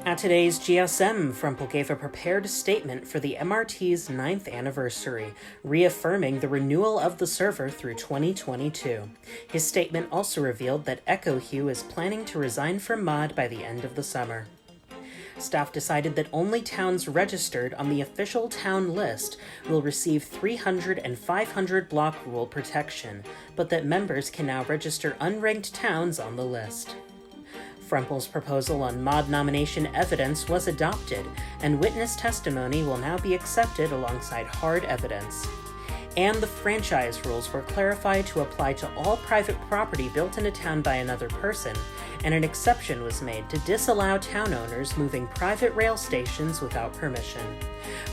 At today's GSM, Frempel gave a prepared statement for the MRT's 9th anniversary, reaffirming the renewal of the server through 2022. His statement also revealed that Echo Hugh is planning to resign from MOD by the end of the summer. Staff decided that only towns registered on the official town list will receive 300 and 500 block rule protection, but that members can now register unranked towns on the list. Frempel's proposal on MOD nomination evidence was adopted, and witness testimony will now be accepted alongside hard evidence. And the franchise rules were clarified to apply to all private property built in a town by another person, and an exception was made to disallow town owners moving private rail stations without permission.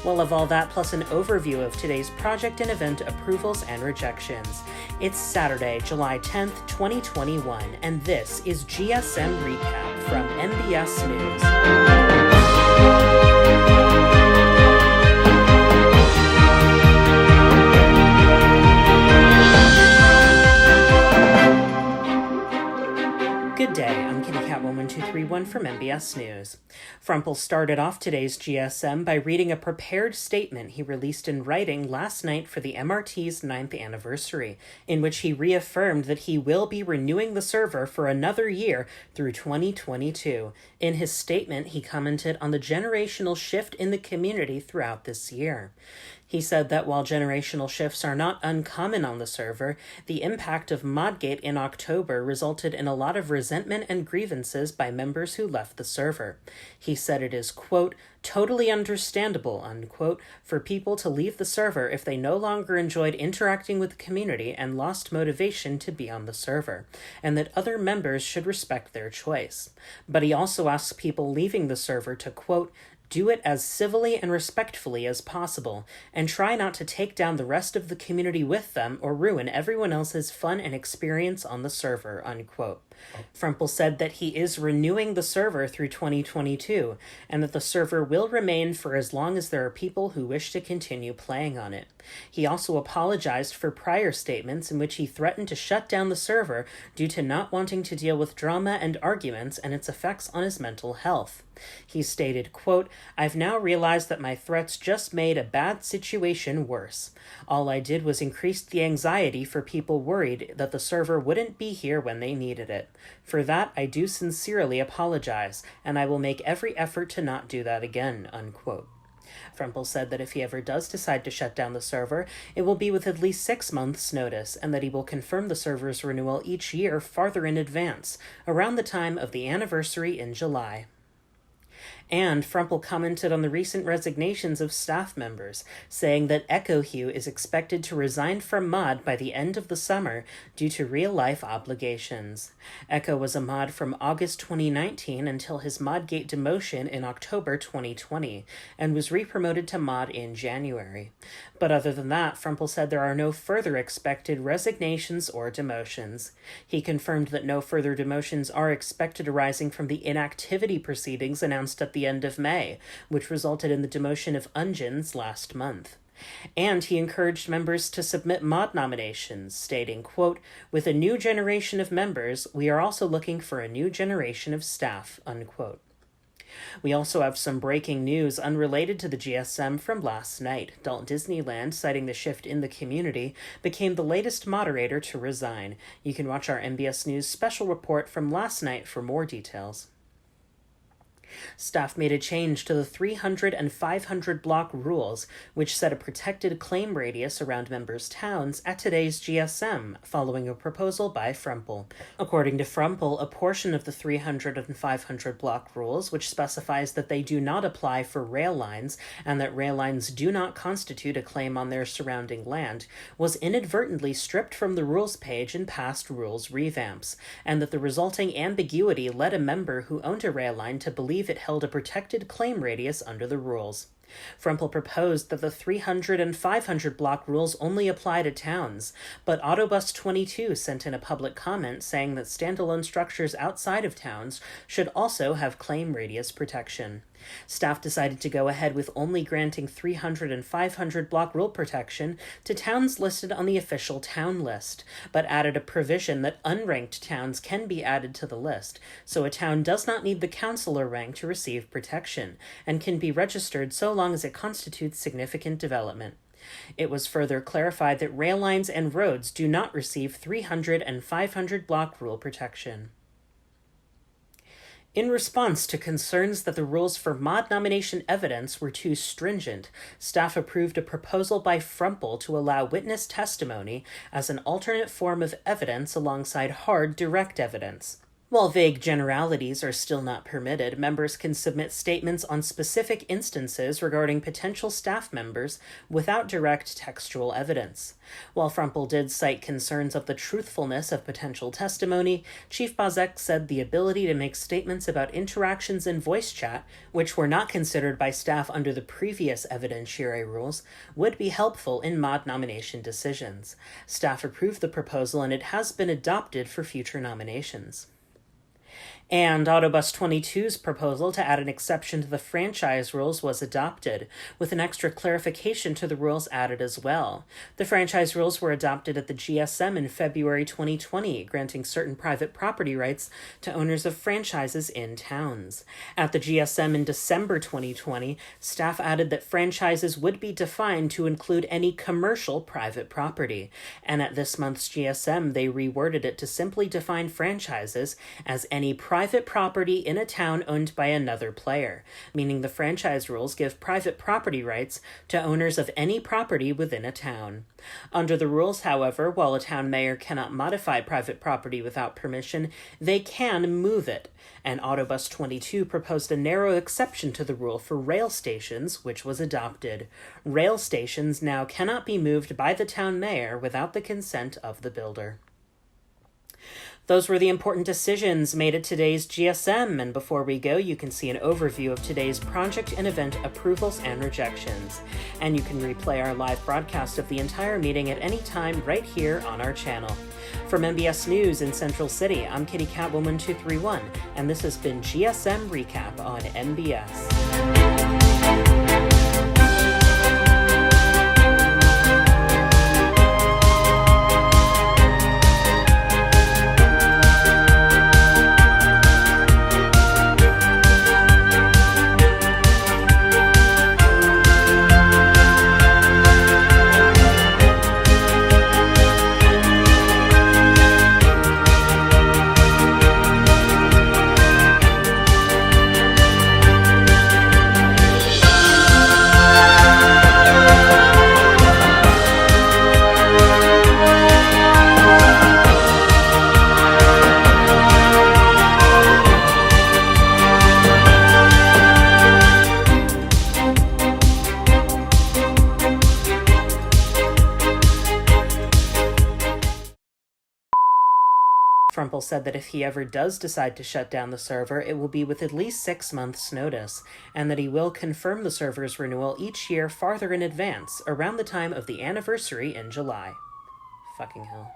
We'll have all that plus an overview of today's project and event approvals and rejections. It's Saturday, July 10th, 2021, and this is GSM Recap from MBS News. Good day, I'm KittyCat11231 from MBS News. Frempel started off today's GSM by reading a prepared statement he released in writing last night for the MRT's 9th anniversary, in which he reaffirmed that he will be renewing the server for another year through 2022. In his statement, he commented on the generational shift in the community throughout this year. He said that while generational shifts are not uncommon on the server, the impact of Modgate in October resulted in a lot of resentment and grievances by members who left the server. He said it is, quote, totally understandable, unquote, for people to leave the server if they no longer enjoyed interacting with the community and lost motivation to be on the server, and that other members should respect their choice. But he also asked people leaving the server to, quote, do it as civilly and respectfully as possible, and try not to take down the rest of the community with them or ruin everyone else's fun and experience on the server, unquote. Frempel said that he is renewing the server through 2022, and that the server will remain for as long as there are people who wish to continue playing on it. He also apologized for prior statements in which he threatened to shut down the server due to not wanting to deal with drama and arguments and its effects on his mental health. He stated, quote, I've now realized that my threats just made a bad situation worse. All I did was increase the anxiety for people worried that the server wouldn't be here when they needed it. For that, I do sincerely apologize, and I will make every effort to not do that again, unquote. Frempel said that if he ever does decide to shut down the server, it will be with at least 6 months' notice, and that he will confirm the server's renewal each year farther in advance, around the time of the anniversary in July. And Frempel commented on the recent resignations of staff members, saying that Echo Hugh is expected to resign from MOD by the end of the summer due to real-life obligations. Echo was a MOD from August 2019 until his Modgate demotion in October 2020, and was re-promoted to MOD in January. But other than that, Frempel said there are no further expected resignations or demotions. He confirmed that no further demotions are expected arising from the inactivity proceedings announced at the end of May, which resulted in the demotion of Ungens last month. And he encouraged members to submit MOD nominations, stating, quote, with a new generation of members, we are also looking for a new generation of staff, unquote. We also have some breaking news unrelated to the GSM from last night. Dalton Disneyland, citing the shift in the community, became the latest moderator to resign. You can watch our MBS News special report from last night for more details. Staff made a change to the 300 and 500 block rules, which set a protected claim radius around members' towns at today's GSM, following a proposal by Frempel. According to Frempel, a portion of the 300 and 500 block rules, which specifies that they do not apply for rail lines and that rail lines do not constitute a claim on their surrounding land, was inadvertently stripped from the rules page in past rules revamps, and that the resulting ambiguity led a member who owned a rail line to believe it held a protected claim radius under the rules. Frumple proposed that the 300 and 500 block rules only apply to towns, but Autobus 22 sent in a public comment saying that standalone structures outside of towns should also have claim radius protection. Staff decided to go ahead with only granting 300 and 500 block rule protection to towns listed on the official town list, but added a provision that unranked towns can be added to the list, so a town does not need the councilor rank to receive protection, and can be registered so long as it constitutes significant development. It was further clarified that rail lines and roads do not receive 300 and 500 block rule protection. In response to concerns that the rules for mod nomination evidence were too stringent, staff approved a proposal by Frumple to allow witness testimony as an alternate form of evidence alongside hard direct evidence. While vague generalities are still not permitted, members can submit statements on specific instances regarding potential staff members without direct textual evidence. While Frumple did cite concerns of the truthfulness of potential testimony, Chief Bazek said the ability to make statements about interactions in voice chat, which were not considered by staff under the previous evidentiary rules, would be helpful in mod nomination decisions. Staff approved the proposal and it has been adopted for future nominations. And Autobus 22's proposal to add an exception to the franchise rules was adopted, with an extra clarification to the rules added as well. The franchise rules were adopted at the GSM in February 2020, granting certain private property rights to owners of franchises in towns. At the GSM in December 2020, staff added that franchises would be defined to include any commercial private property, and at this month's GSM they reworded it to simply define franchises as any private property in a town owned by another player, meaning the franchise rules give private property rights to owners of any property within a town. Under the rules, however, while a town mayor cannot modify private property without permission, they can move it, and Autobus 22 proposed a narrow exception to the rule for rail stations, which was adopted. Rail stations now cannot be moved by the town mayor without the consent of the builder. Those were the important decisions made at today's GSM, and before we go, you can see an overview of today's project and event approvals and rejections. And you can replay our live broadcast of the entire meeting at any time right here on our channel. From MBS News in Central City, I'm Kitty Catwoman 231, and this has been GSM Recap on MBS. Frumple said that if he ever does decide to shut down the server, it will be with at least 6 months' notice, and that he will confirm the server's renewal each year farther in advance, around the time of the anniversary in July. Fucking hell.